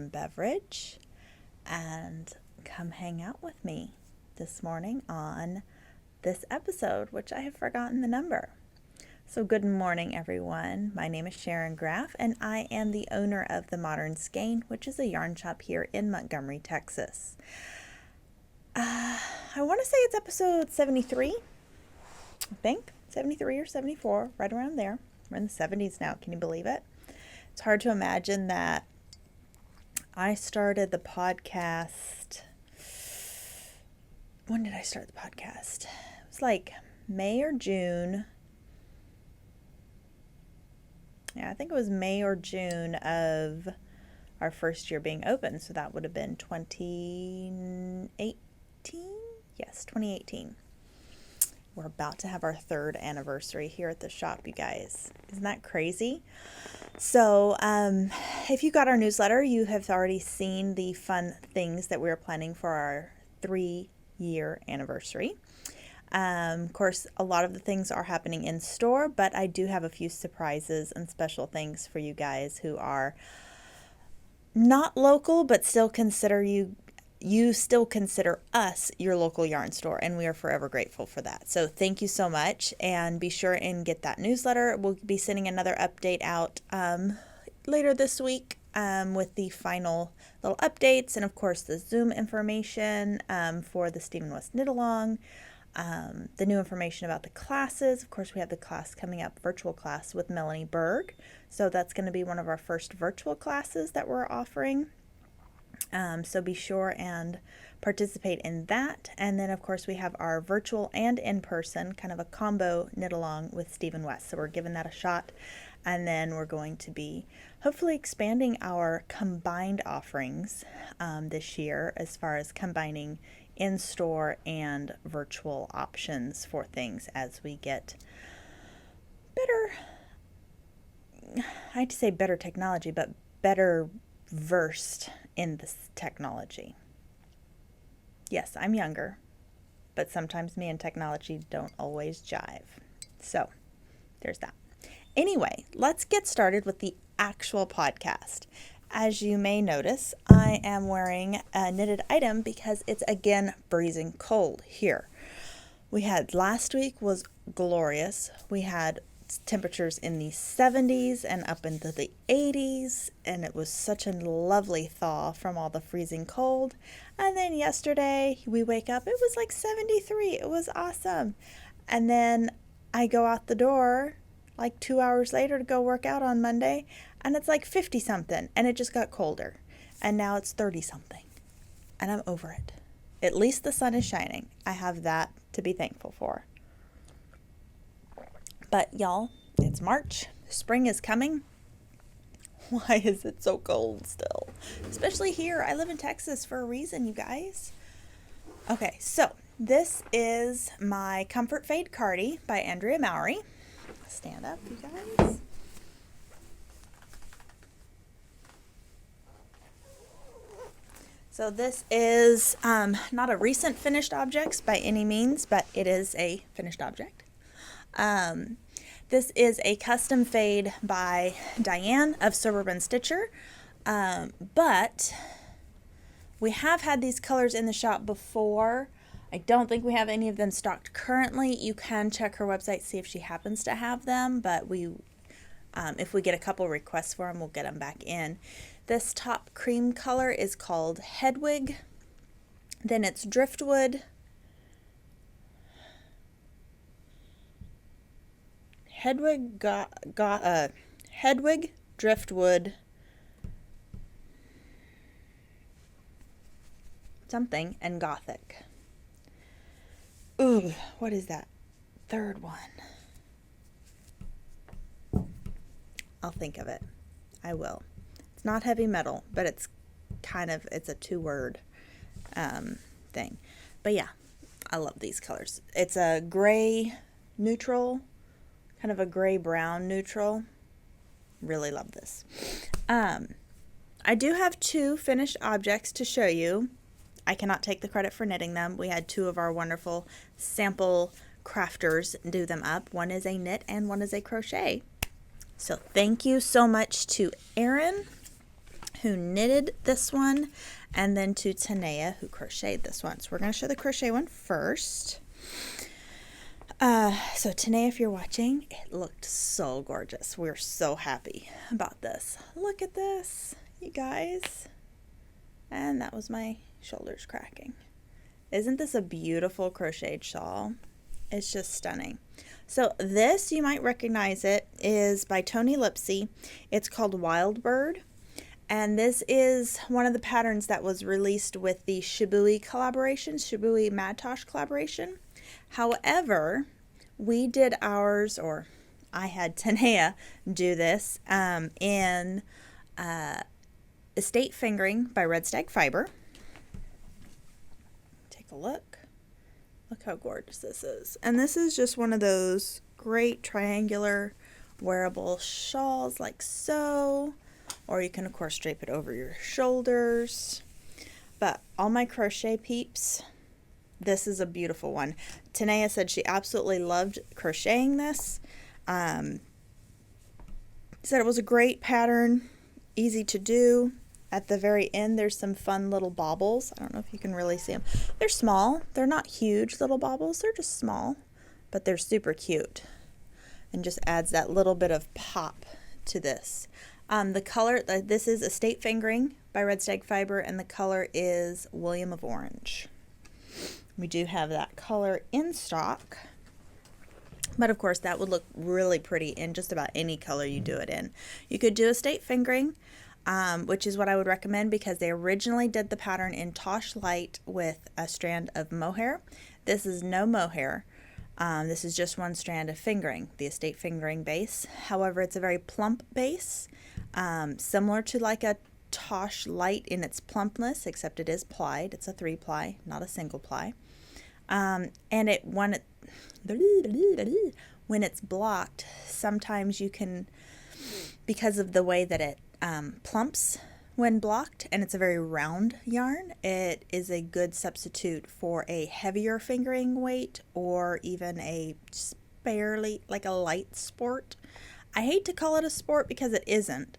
some beverage and come hang out with me this morning on this episode, which I have forgotten the number. So good morning, everyone. My name is Sharon Graff, and I am the owner of the Modern Skein, which is a yarn shop here in Montgomery, Texas. I want to say it's episode 73, I think, 73 or 74, right around there. We're in the 70s now. Can you believe it? It's hard to imagine that I started the podcast. When did I start the podcast? It was like May or June. Yeah, I think it was May or June of our first year being open. So that would have been 2018. Yes, 2018. We're about to have our third anniversary here at the shop, you guys. Isn't that crazy? So if you got our newsletter, you have already seen the fun things that we're planning for our 3-year anniversary. Of course, a lot of the things are happening in store, but I do have a few surprises and special things for you guys who are not local, but still consider you still consider us your local yarn store, and we are forever grateful for that. So thank you so much, and be sure and get that newsletter. We'll be sending another update out later this week with the final little updates, and of course the Zoom information for the Stephen West Knit Along, the new information about the classes. Of course, we have the class coming up, virtual class with Melanie Berg. So that's going to be one of our first virtual classes that we're offering. So be sure and participate in that. And then, of course, we have our virtual and in-person, kind of a combo knit along with Stephen West. So we're giving that a shot. And then we're going to be hopefully expanding our combined offerings this year as far as combining in-store and virtual options for things as we get better, I hate to say better technology, but better versed in this technology. Yes, I'm younger, but sometimes me and technology don't always jive. So there's that. Anyway, let's get started with the actual podcast. As you may notice, I am wearing a knitted item because it's again freezing cold here. We had last week was glorious. We had temperatures in the 70s and up into the 80s, and it was such a lovely thaw from all the freezing cold. And then yesterday we wake up, it was like 73. It was awesome. And then I go out the door like 2 hours later to go work out on Monday, and it's like 50 something, and it just got colder. And now it's 30 something, and I'm over it. At least the sun is shining. I have that to be thankful for. But y'all, it's March. Spring is coming. Why is it so cold still? Especially here. I live in Texas for a reason, you guys. Okay, so this is my Comfort Fade Cardi by Andrea Mowry. Stand up, you guys. So this is not a recent finished object by any means, but it is a finished object. This is a custom fade by Diane of Suburban Stitcher, but we have had these colors in the shop before. I don't think we have any of them stocked currently. You can check her website, see if she happens to have them, but if we get a couple requests for them, we'll get them back in. This top cream color is called Hedwig. Then it's Driftwood. Hedwig, Hedwig, Driftwood, something, and Gothic. Ooh, what is that third one? I'll think of it. I will. It's not heavy metal, but it's a 2-word thing. But yeah, I love these colors. It's a gray neutral, kind of a gray-brown neutral. Really love this. I do have 2 finished objects to show you. I cannot take the credit for knitting them. We had 2 of our wonderful sample crafters do them up. One is a knit and one is a crochet. So thank you so much to Erin who knitted this one, and then to Tanea, who crocheted this one. So we're going to show the crochet one first. So Tanea, if you're watching, it looked so gorgeous. We're so happy about this. Look at this, you guys. And that was my shoulders cracking. Isn't this a beautiful crocheted shawl? It's just stunning. So this, you might recognize it, is by Toni Lipsey. It's called Wildbird. And this is one of the patterns that was released with the Shibui collaboration, Shibui Madtosh collaboration. However, we did ours, or I had Tanea do this in Estate Fingering by Red Stag Fiber. Take a look. Look how gorgeous this is. And this is just one of those great triangular wearable shawls like so. Or you can, of course, drape it over your shoulders. But all my crochet peeps, this is a beautiful one. Tanea said she absolutely loved crocheting this. Said it was a great pattern, easy to do. At the very end, there's some fun little baubles. I don't know if you can really see them. They're small. They're not huge little baubles. They're just small, but they're super cute. And just adds that little bit of pop to this. The color, this is Estate Fingering by Red Stag Fiber, and the color is William of Orange. We do have that color in stock, but of course that would look really pretty in just about any color you do it in. You could do Estate Fingering, which is what I would recommend because they originally did the pattern in Tosh Light with a strand of mohair. This is no mohair. This is just one strand of fingering, the Estate Fingering base. However, it's a very plump base, similar to like a Tosh Light in its plumpness, except it is plied. It's a 3-ply, not a single ply. And when it's blocked, sometimes you can, because of the way that it plumps when blocked, and it's a very round yarn, it is a good substitute for a heavier fingering weight or even a barely, like a light sport. I hate to call it a sport because it isn't,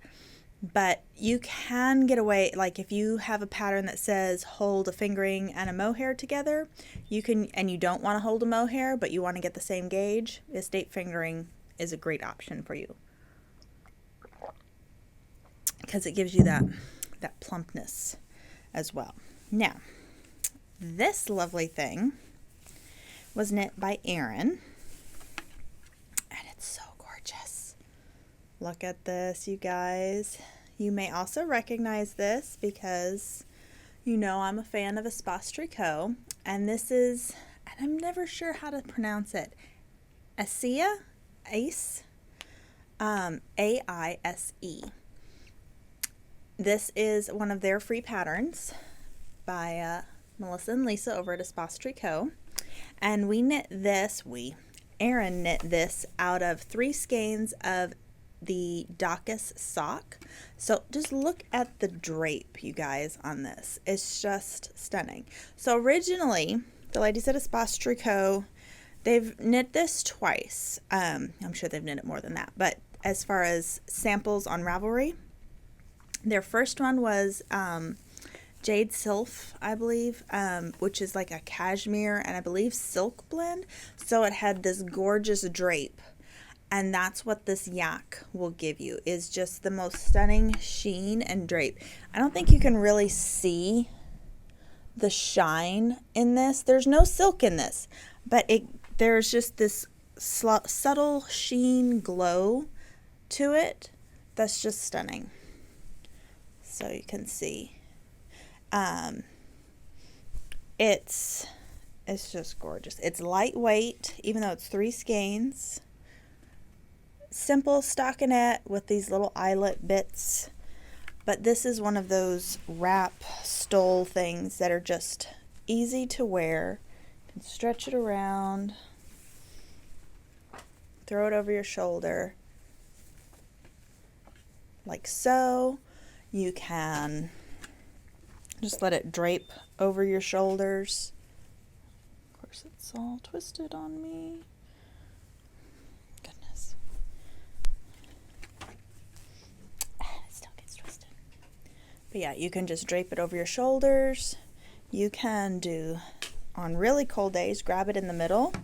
but you can get away, like if you have a pattern that says hold a fingering and a mohair together, you can, and you don't want to hold a mohair, but you want to get the same gauge, Estate Fingering is a great option for you. Because it gives you that plumpness as well. Now, this lovely thing was knit by Erin, and it's so gorgeous. Look at this, you guys. You may also recognize this because you know I'm a fan of Espace Tricot, and this is, and I'm never sure how to pronounce it, Aise, A-I-S-E. This is one of their free patterns by Melissa and Lisa over at Espace Tricot. And we knit this, Erin knit this out of 3 skeins of the Docus sock. So just look at the drape, you guys, on this. It's just stunning. So originally, the ladies at Espace Tricot, they've knit this twice. I'm sure they've knit it more than that. But as far as samples on Ravelry, their first one was Jade Sylph, I believe, which is like a cashmere and I believe silk blend. So it had this gorgeous drape. And that's what this yak will give you, is just the most stunning sheen and drape. I don't think you can really see the shine in this. There's no silk in this, but there's just this subtle sheen glow to it that's just stunning. So you can see, it's just gorgeous. It's lightweight, even though it's 3 skeins. Simple stockinette with these little eyelet bits. But this is one of those wrap stole things that are just easy to wear. You can stretch it around, throw it over your shoulder, like so. You can just let it drape over your shoulders. Of course, it's all twisted on me. Goodness. It still gets twisted. But yeah, you can just drape it over your shoulders. You can do, on really cold days, grab it in the middle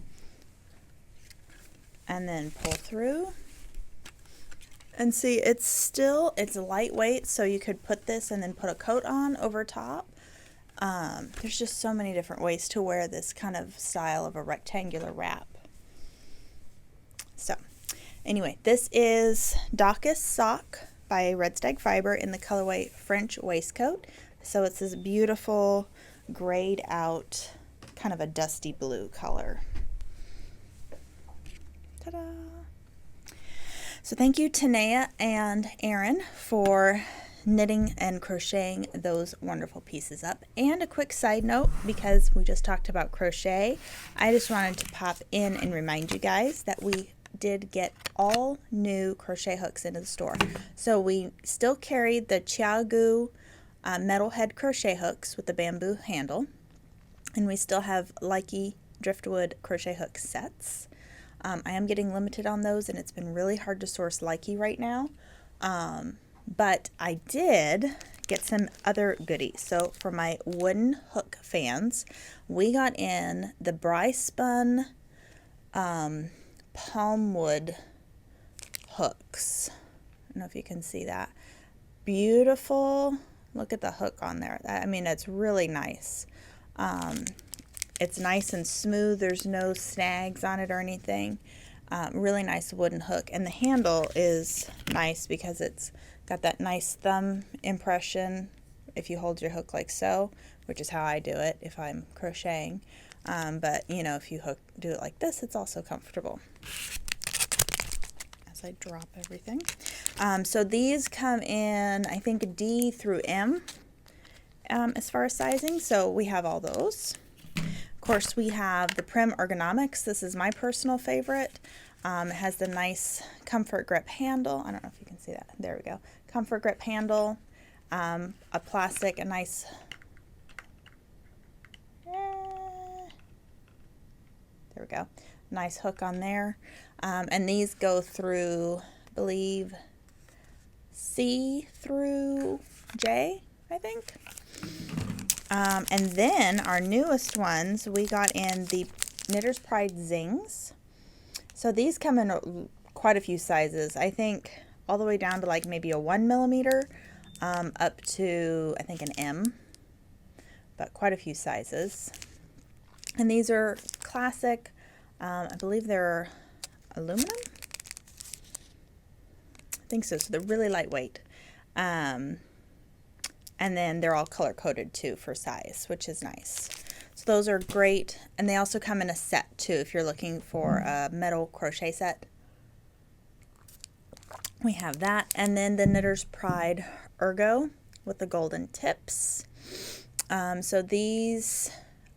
and then pull through. And see, it's lightweight, so you could put this and then put a coat on over top. There's just so many different ways to wear this kind of style of a rectangular wrap. So anyway, this is Daucus Sock by Red Stag Fiber in the colorway French Waistcoat. So it's this beautiful grayed out kind of a dusty blue color. Ta-da! So thank you Tanea and Aaron for knitting and crocheting those wonderful pieces up. And a quick side note, because we just talked about crochet, I just wanted to pop in and remind you guys that we did get all new crochet hooks into the store. So we still carried the Chiagu metal head crochet hooks with the bamboo handle, and we still have Likey driftwood crochet hook sets. I am getting limited on those, and it's been really hard to source Likey right now. But I did get some other goodies. So for my wooden hook fans, we got in the Bry Spun Palmwood hooks. I don't know if you can see that. Beautiful. Look at the hook on there. I mean, it's really nice. It's nice and smooth. There's no snags on it or anything. Really nice wooden hook. And the handle is nice because it's got that nice thumb impression if you hold your hook like so, which is how I do it if I'm crocheting. But, you know, if you do it like this, it's also comfortable. As I drop everything. So these come in, I think, D through M as far as sizing. So we have all those. Of course, we have the Prim Ergonomics. This is my personal favorite. It has the nice comfort grip handle. I don't know if you can see that. There we go. Comfort grip handle, a plastic, a nice, there we go. Nice hook on there. And these go through, I believe, C through J, I think. And then our newest ones, we got in the Knitter's Pride Zings. So these come in quite a few sizes. I think all the way down to like maybe a 1 millimeter, up to I think an M, but quite a few sizes. And these are classic. I believe they're aluminum. I think so. So they're really lightweight. And then they're all color coded too for size, which is nice. So those are great. And they also come in a set too if you're looking for a metal crochet set. We have that. And then the Knitter's Pride Ergo with the golden tips. So these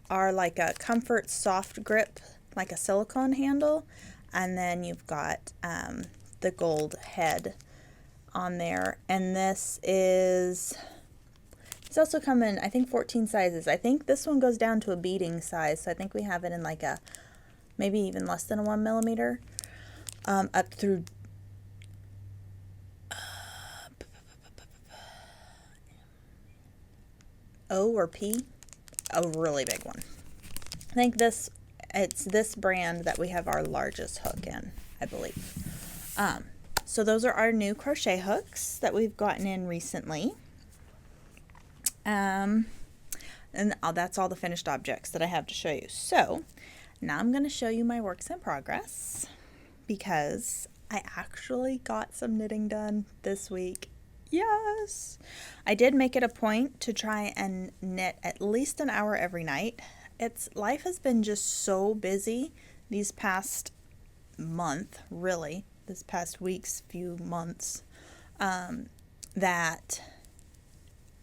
are like a comfort soft grip, like a silicone handle. And then you've got the gold head on there. And this is... It's also come in, I think, 14 sizes. I think this one goes down to a beading size, so I think we have it in like a, maybe even less than a 1 millimeter, up through O or P, a really big one. I think it's this brand that we have our largest hook in, I believe. So those are our new crochet hooks that we've gotten in recently. And that's all the finished objects that I have to show you. So now I'm going to show you my works in progress because I actually got some knitting done this week. Yes! I did make it a point to try and knit at least an hour every night. Life has been just so busy these past month, really, this past week's few months, that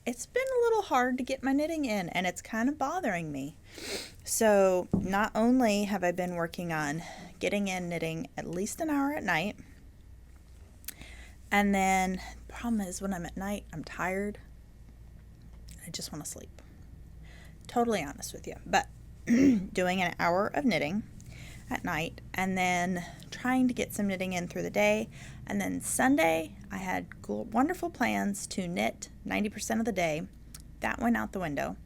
it's been a little hard to get my knitting in, and it's kind of bothering me. So not only have I been working on getting in knitting at least an hour at night, and then the problem is when I'm at night, I'm tired. I just want to sleep. Totally honest with you. But doing an hour of knitting, at night, and then trying to get some knitting in through the day. And then Sunday, I had wonderful plans to knit 90% of the day. That went out the window.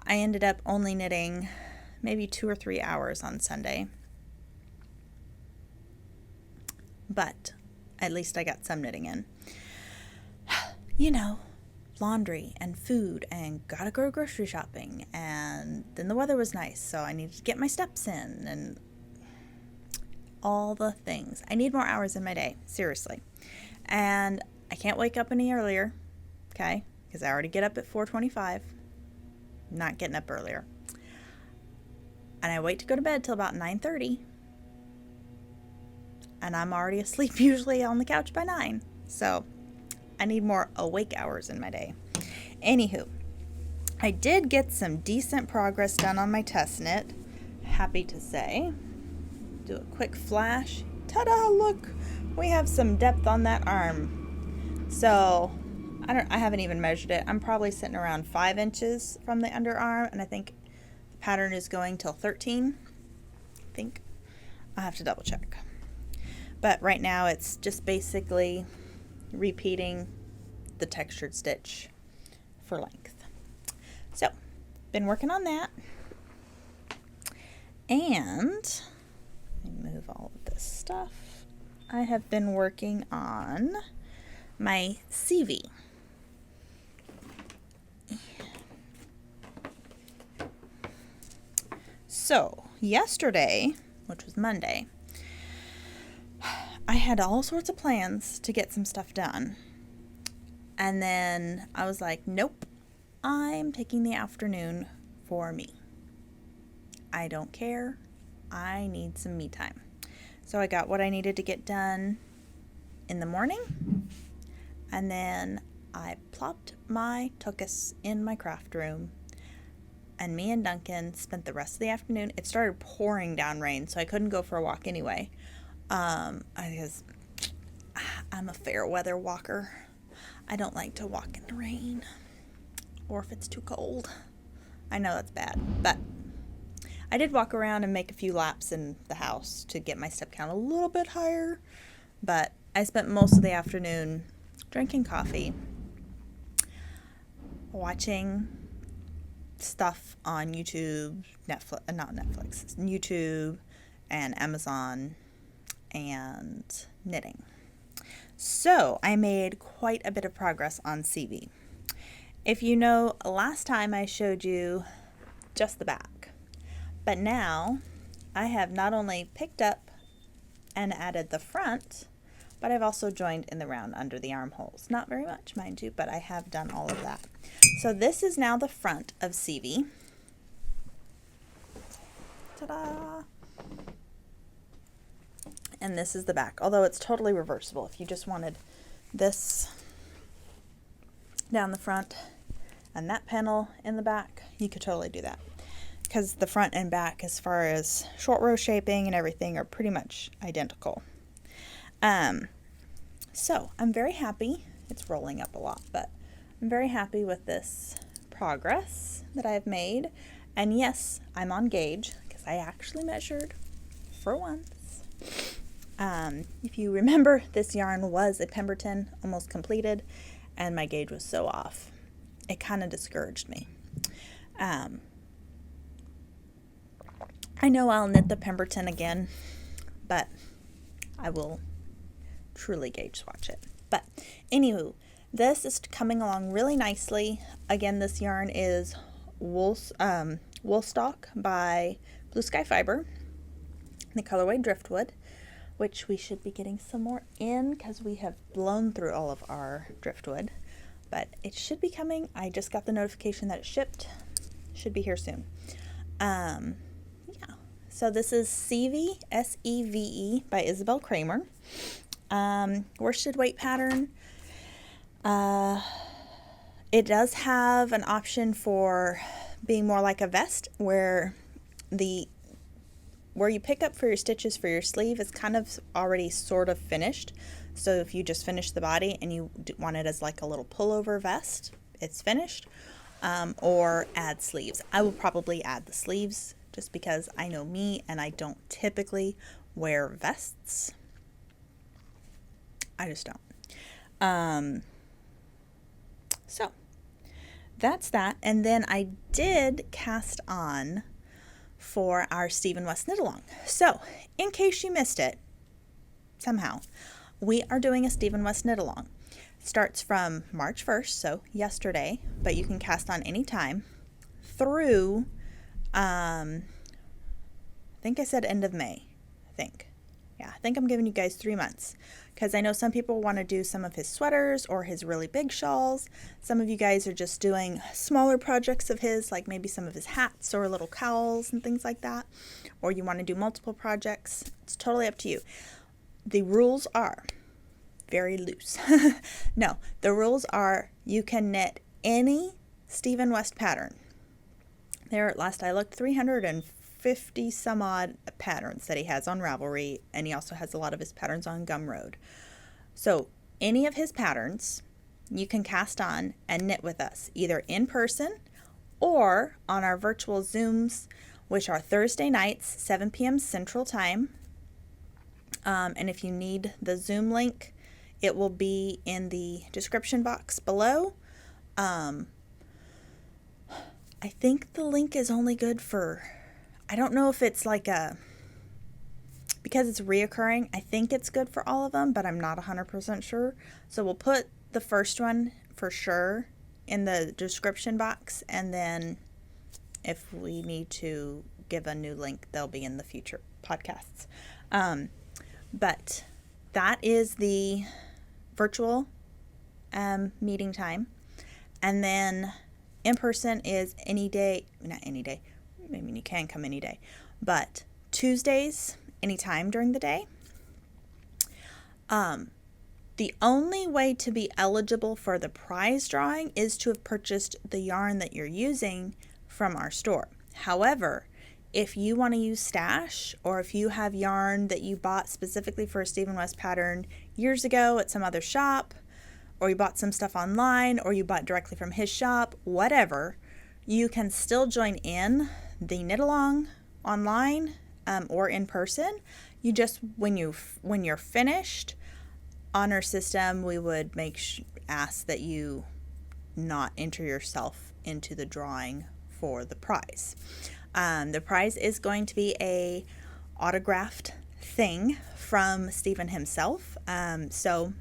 I ended up only knitting maybe 2 or 3 hours on Sunday. But at least I got some knitting in. You know, laundry and food and gotta go grocery shopping, and then the weather was nice, so I needed to get my steps in and all the things. I need more hours in my day, seriously. And I can't wake up any earlier, okay, because I already get up at 4:25. Not getting up earlier. And I wait to go to bed till about 9:30. And I'm already asleep usually on the couch by 9. So I need more awake hours in my day. Anywho, I did get some decent progress done on my test knit. Happy to say. Do a quick flash. Ta-da, look. We have some depth on that arm. So I haven't even measured it. I'm probably sitting around 5 inches from the underarm, and I think the pattern is going till 13. I think. I'll have to double check. But right now it's just basically repeating the textured stitch for length. So, been working on that. And let me move all of this stuff. I have been working on my Seve. So, yesterday, which was Monday, I had all sorts of plans to get some stuff done. And then I was like, nope, I'm taking the afternoon for me. I don't care. I need some me time. So I got what I needed to get done in the morning. And then I plopped my tuchus in my craft room. And me and Duncan spent the rest of the afternoon. It started pouring down rain, so I couldn't go for a walk anyway. Because I'm a fair weather walker. I don't like to walk in the rain or if it's too cold. I know that's bad, but I did walk around and make a few laps in the house to get my step count a little bit higher, but I spent most of the afternoon drinking coffee, watching stuff on YouTube, YouTube and Amazon, and knitting. So I made quite a bit of progress on Seve. If you know, last time I showed you just the back, but now I have not only picked up and added the front, but I've also joined in the round under the armholes. Not very much, mind you, but I have done all of that. So this is now the front of Seve. Ta-da! And this is the back, although it's totally reversible. If you just wanted this down the front and that panel in the back, you could totally do that. Because the front and back, as far as short row shaping and everything, are pretty much identical. So I'm very happy. It's rolling up a lot, but I'm very happy with this progress that I've made. And yes, I'm on gauge because I actually measured for once. If you remember, this yarn was a Pemberton, almost completed, and my gauge was so off. It kind of discouraged me. I know I'll knit the Pemberton again, but I will truly gauge swatch it. But anywho, this is coming along really nicely. Again, this yarn is Woolstock by Blue Sky Fiber, the colorway Driftwood, which we should be getting some more in because we have blown through all of our driftwood, but it should be coming. I just got the notification that it shipped. Should be here soon. Yeah. So this is Seve, S-E-V-E by Isabel Kramer. Worsted weight pattern. It does have an option for being more like a vest where you pick up for your stitches for your sleeve is kind of already sort of finished. So if you just finish the body and you want it as like a little pullover vest, it's finished. Or add sleeves. I will probably add the sleeves just because I know me and I don't typically wear vests. I just don't. So that's that. And then I did cast on for our Stephen West knit along. So in case you missed it somehow, we are doing a Stephen West knit along. Starts from March 1st, so yesterday, but you can cast on any time through, I think I said end of May, I think I'm giving you guys 3 months, because I know some people want to do some of his sweaters or his really big shawls. Some of you guys are just doing smaller projects of his, like maybe some of his hats or little cowls and things like that, or you want to do multiple projects. It's totally up to you. The rules are very loose. No, the rules are you can knit any Stephen West pattern. There, last I looked, 350 some odd patterns that he has on Ravelry, and he also has a lot of his patterns on Gumroad. So any of his patterns you can cast on and knit with us, either in person or on our virtual Zooms, which are Thursday nights, 7 p.m. Central Time. And if you need the Zoom link, it will be in the description box below. I think the link is only good for, I don't know if it's like because it's reoccurring, I think it's good for all of them, but I'm not 100% sure. So we'll put the first one for sure in the description box, and then if we need to give a new link, they'll be in the future podcasts. But that is the virtual meeting time. And then in person is any day, not any day, I mean you can come any day, but Tuesdays, anytime during the day. The only way to be eligible for the prize drawing is to have purchased the yarn that you're using from our store. However, if you want to use stash, or if you have yarn that you bought specifically for a Stephen West pattern years ago at some other shop, or you bought some stuff online, or you bought directly from his shop, whatever, you can still join in the knit along online or in person. You just, when you're finished on our system, we would ask that you not enter yourself into the drawing for the prize. The prize is going to be a autographed thing from Stephen himself. So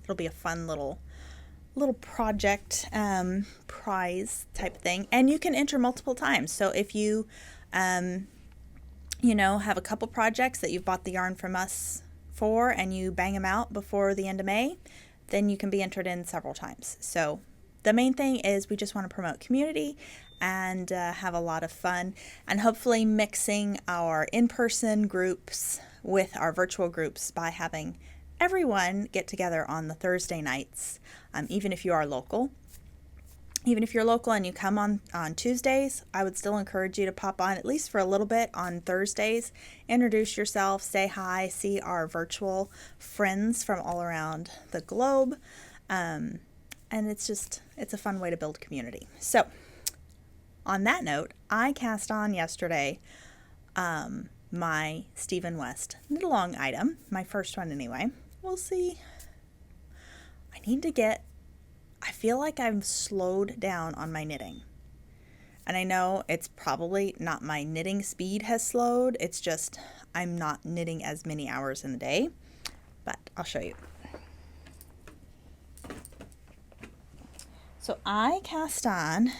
it'll be a fun little project prize type thing, and you can enter multiple times. So if you have a couple projects that you've bought the yarn from us for and you bang them out before the end of May, then you can be entered in several times. So the main thing is we just want to promote community and have a lot of fun, and hopefully mixing our in-person groups with our virtual groups by having everyone get together on the Thursday nights, even if you are local. Even if you're local and you come on Tuesdays, I would still encourage you to pop on at least for a little bit on Thursdays. Introduce yourself, say hi, see our virtual friends from all around the globe. And it's a fun way to build community. So on that note, I cast on yesterday my Stephen West knit along item, my first one anyway. We'll see. I feel like I've slowed down on my knitting. And I know it's probably not my knitting speed has slowed. It's just I'm not knitting as many hours in the day. But I'll show you. So I cast on,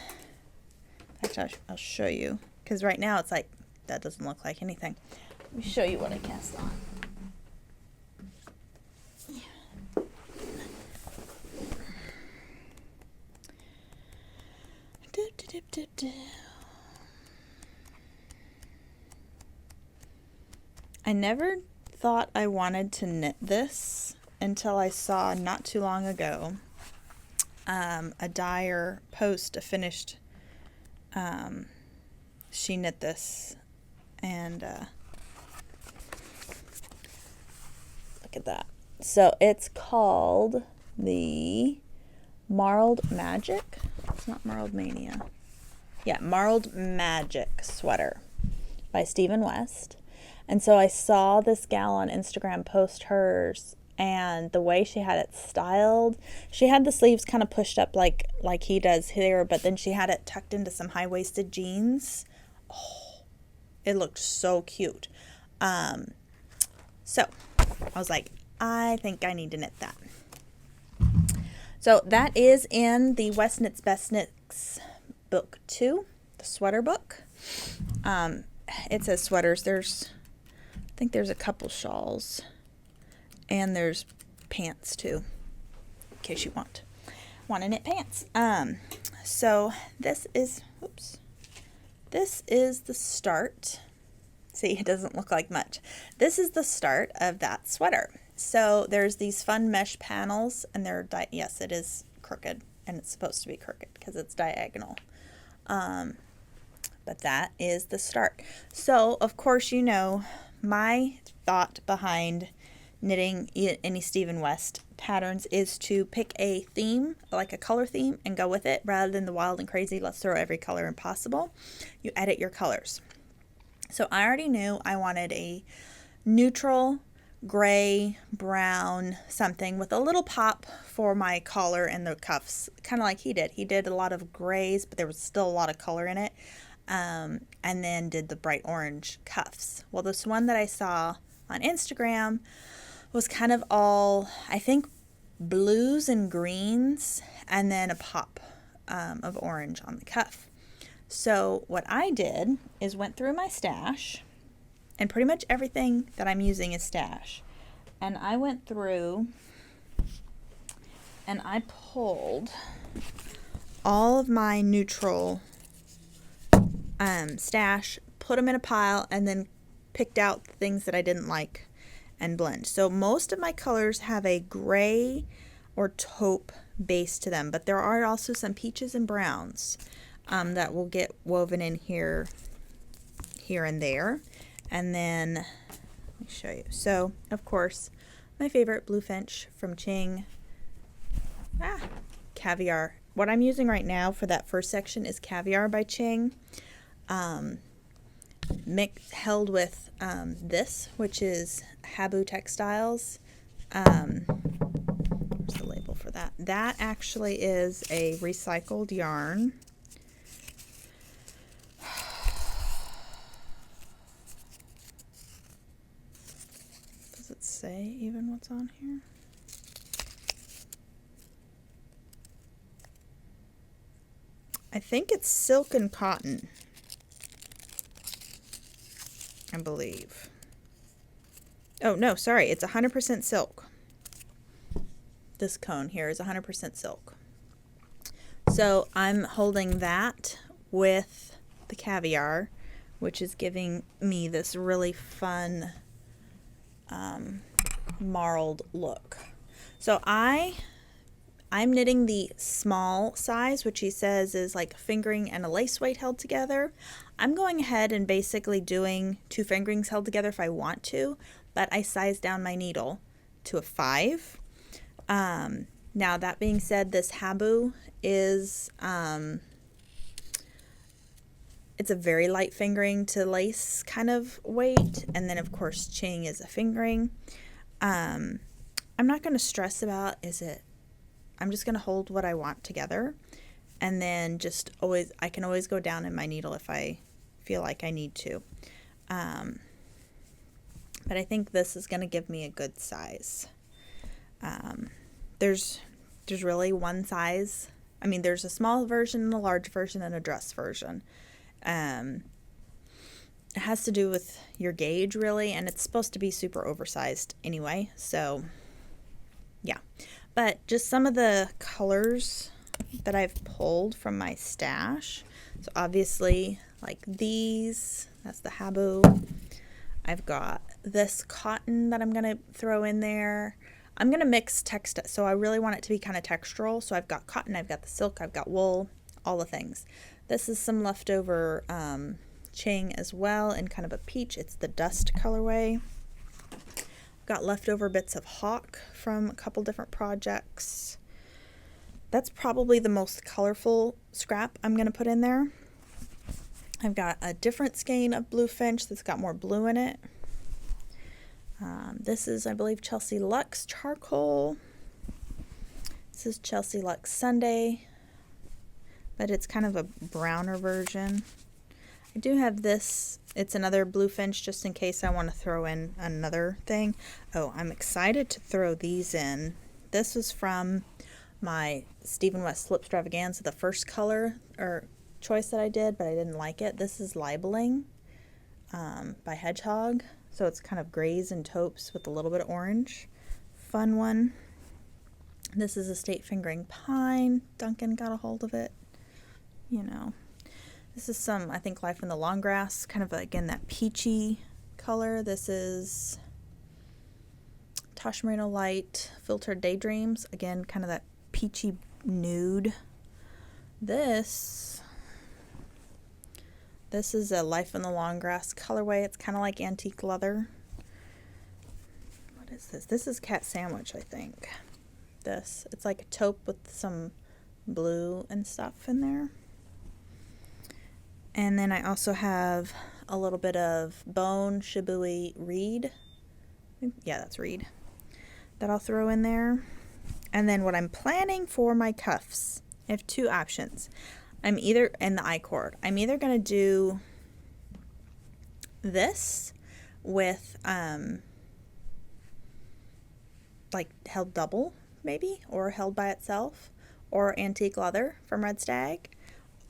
actually I'll show you, because right now it's like, that doesn't look like anything. Let me show you what I cast on. I never thought I wanted to knit this until I saw not too long ago a dyer post a finished, she knit this, and look at that. So it's called the Marled Magic. It's not Marled Mania. Yeah, Marled Magic sweater. by Stephen West. And so I saw this gal on Instagram post hers, and the way she had it styled, she had the sleeves kind of pushed up like he does here, but then she had it tucked into some high-waisted jeans. Oh, it looked so cute. So I was like, I think I need to knit that. So that is in the West Knits Best Knits book 2, the sweater book. It says sweaters. I think there's a couple shawls, and there's pants too, in case you want to knit pants. So this is the start. See, it doesn't look like much. This is the start of that sweater. So there's these fun mesh panels, and they're, yes, it is crooked, and it's supposed to be crooked because it's diagonal. But that is the start. So, of course, you know, my thought behind knitting any Stephen West patterns is to pick a theme, like a color theme, and go with it rather than the wild and crazy, let's throw every color in possible. You edit your colors. So I already knew I wanted a neutral, gray, brown, something with a little pop for my collar and the cuffs, kind of like he did. He did a lot of grays, but there was still a lot of color in it, and then did the bright orange cuffs. Well, this one that I saw on Instagram was kind of all, I think, blues and greens, and then a pop of orange on the cuff. So what I did is went through my stash, and pretty much everything that I'm using is stash. And I went through and I pulled all of my neutral stash, put them in a pile, and then picked out the things that I didn't like and blend. So most of my colors have a gray or taupe base to them, but there are also some peaches and browns that will get woven in here and there. And then let me show you. So of course my favorite blue finch from Ching, Caviar. What I'm using right now for that first section is Caviar by Ching, held with this, which is Habu Textiles. Where's the label for that? That actually is a recycled yarn. Does it say even what's on here? I think it's silk and cotton, I believe. Oh, no, sorry. It's 100% silk. This cone here is 100% silk. So I'm holding that with the Caviar, which is giving me this really fun marled look. So I'm knitting the small size, which he says is like fingering and a lace weight held together. I'm going ahead and basically doing 2 fingerings held together if I want to, but I sized down my needle to a 5. Now that being said, this Habu is, it's a very light fingering to lace kind of weight. And then of course Ching is a fingering. I'm not going to stress about, I'm just going to hold what I want together, and then just I can always go down in my needle if I feel like I need to. But I think this is going to give me a good size. There's really one size. I mean, there's a small version, a large version, and a dress version. It has to do with your gauge, really, and it's supposed to be super oversized anyway, so yeah. But just some of the colors that I've pulled from my stash. So obviously, like these, that's the Habu. I've got this cotton that I'm going to throw in there. I'm going to mix textile, so I really want it to be kind of textural. So I've got cotton, I've got the silk, I've got wool, all the things. This is some leftover Ching as well, in kind of a peach. It's the dust colorway. Got leftover bits of hawk from a couple different projects. That's probably the most colorful scrap I'm going to put in there. I've got a different skein of Blue Finch that's got more blue in it. This is, I believe, Chelsea Luxe Charcoal. This is Chelsea Luxe Sunday, but it's kind of a browner version. I do have this. It's another Blue Finch just in case I want to throw in another thing. Oh, I'm excited to throw these in. This was from my Stephen West Slipstravaganza, the first color or choice that I did, but I didn't like it. This is Libeling by Hedgehog. So it's kind of grays and taupes with a little bit of orange. Fun one. This is Estate Fingering Pine. Duncan got a hold of it. You know. This is some, I think, Life in the Long Grass. Kind of, again, that peachy color. This is Tosh Merino Light Filtered Daydreams. Again, kind of that peachy nude. This is a Life in the Long Grass colorway. It's kind of like antique leather. What is this? This is Cat Sandwich, I think. It's like a taupe with some blue and stuff in there. And then I also have a little bit of Bone Shibui Reed. Yeah, that's Reed. That I'll throw in there. And then what I'm planning for my cuffs, I have two options. And the I-cord. I'm either going to do this with like held double maybe, or held by itself, or antique leather from Red Stag,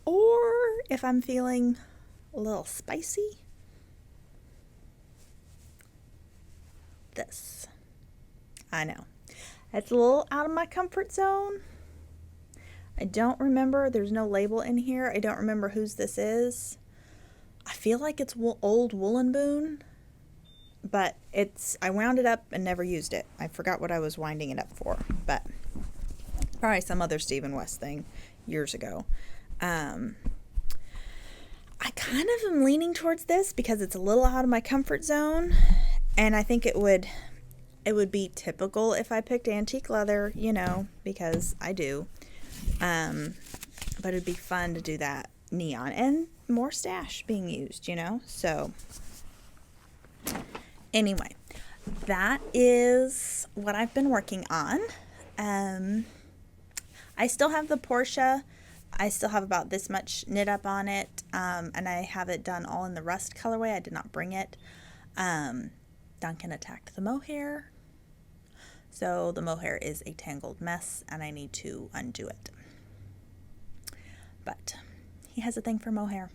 or if I'm feeling a little spicy, this. I know it's a little out of my comfort zone. I don't remember. There's no label in here. I don't remember whose this is. I feel like it's old Woolen Boon, but I wound it up and never used it. I forgot what I was winding it up for, but probably some other Stephen West thing years ago. I kind of am leaning towards this because it's a little out of my comfort zone, and I think it would be typical if I picked antique leather, you know, because I do. But it'd be fun to do that neon and more stash being used, you know. So anyway, that is what I've been working on. I still have the Portia. I still have about this much knit up on it, and I have it done all in the rust colorway. I did not bring it. Duncan attacked the mohair, so the mohair is a tangled mess, and I need to undo it. But he has a thing for mohair.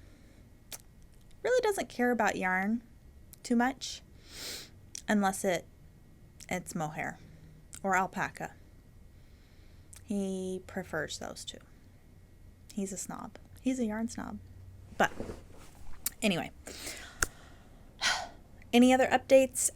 Really doesn't care about yarn too much, unless it's mohair or alpaca. He prefers those two. He's a snob. He's a yarn snob. But anyway, any other updates?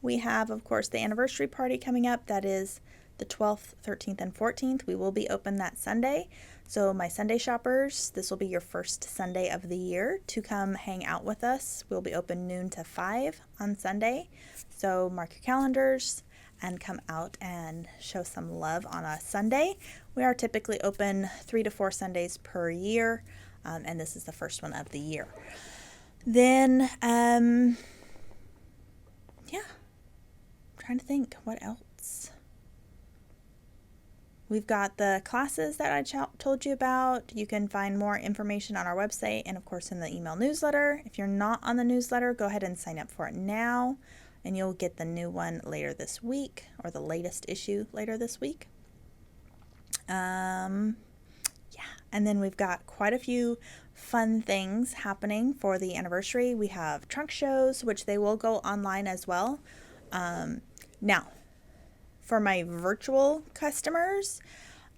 We have, of course, the anniversary party coming up. That is the 12th, 13th, and 14th. We will be open that Sunday. So my Sunday shoppers, this will be your first Sunday of the year to come hang out with us. We'll be open noon to 5 on Sunday. So mark your calendars and come out and show some love on a Sunday. We are typically open 3 to 4 Sundays per year, and this is the first one of the year. Then, I'm trying to think what else. We've got the classes that I told you about. You can find more information on our website and, of course, in the email newsletter. If you're not on the newsletter, go ahead and sign up for it now, and you'll get the new one later this week, or the latest issue later this week. And then we've got quite a few fun things happening for the anniversary. We have trunk shows, which they will go online as well. Now, for my virtual customers,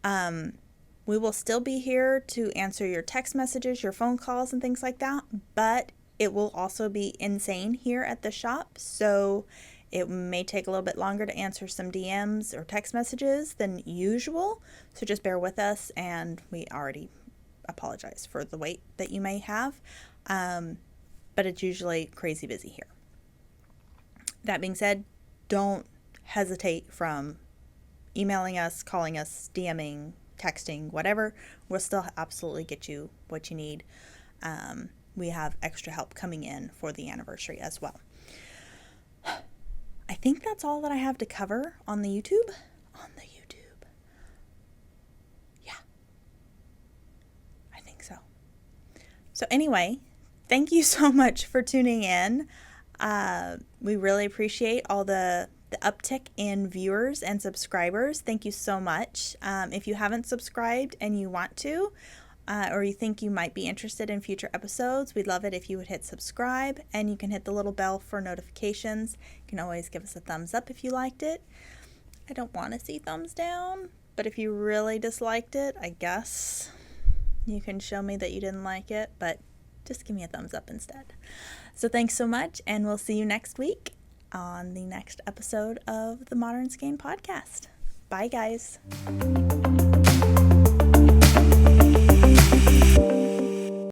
we will still be here to answer your text messages, your phone calls, and things like that, but it will also be insane here at the shop, so it may take a little bit longer to answer some DMs or text messages than usual, so just bear with us, and we already apologize for the wait that you may have, but it's usually crazy busy here. That being said, don't hesitate from emailing us, calling us, DMing, texting, whatever, we'll still absolutely get you what you need. We have extra help coming in for the anniversary as well. I think that's all that I have to cover on the YouTube. Yeah, I think so. So anyway, thank you so much for tuning in. We really appreciate all the uptick in viewers and subscribers. Thank you so much. If you haven't subscribed and you want to, or you think you might be interested in future episodes, we'd love it if you would hit subscribe, and you can hit the little bell for notifications. You can always give us a thumbs up if you liked it. I don't want to see thumbs down, but if you really disliked it, I guess you can show me that you didn't like it, but just give me a thumbs up instead. So thanks so much, and we'll see you next week on the next episode of the Modern Skein podcast. Bye, guys.